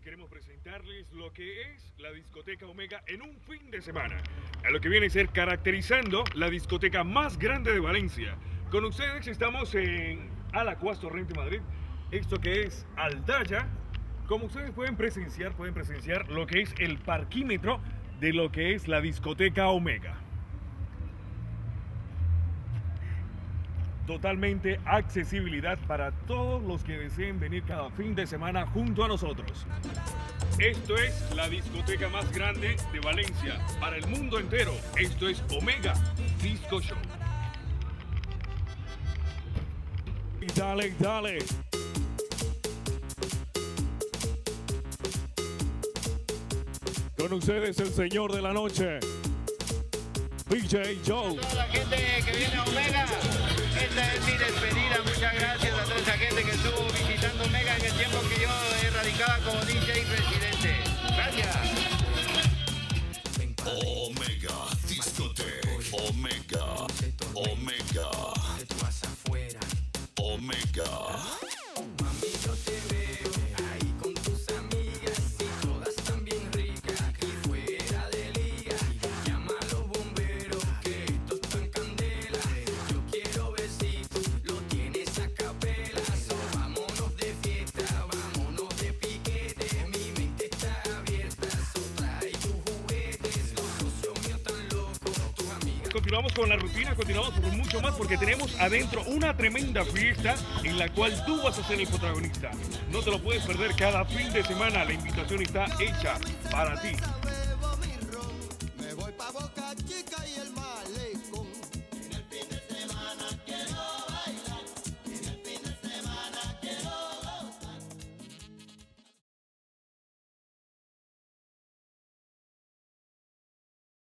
queremos presentarles lo que es la discoteca Omega en un fin de semana, a lo que viene a ser caracterizando la discoteca más grande de Valencia. Con ustedes estamos en Alacuas, Torrente, Madrid, esto que es Aldaya. Como ustedes pueden presenciar lo que es el parquímetro de lo que es la discoteca Omega. Totalmente accesibilidad para todos los que deseen venir cada fin de semana junto a nosotros. Esto es la discoteca más grande de Valencia para el mundo entero. Esto es Omega Disco Show. Dale, dale. Con ustedes el señor de la noche, DJ Joe. Toda la gente que viene a Omega, esta es mi despedida. Muchas gracias a toda esa gente que estuvo visitando Omega en el tiempo que yo radicaba como DJ residente. Gracias. Omega Discoteca, Omega, Omega, Omega. Mami, yo te veo ahí con tus amigas y todas tan bien ricas aquí fuera de liga. Llama a los bomberos que esto está en candela. Yo quiero besitos, lo tienes a capela. So, vámonos de fiesta, vámonos de piquete. Mi mente está abierta, so trae tus juguetes. Los socios míos tan locos, tus amigas. Continuamos con la rutina, continuamos por mucho más porque tenemos adentro una tremenda fiesta en la cual tú vas a ser el protagonista. No te lo puedes perder cada fin de semana, la invitación está hecha para ti.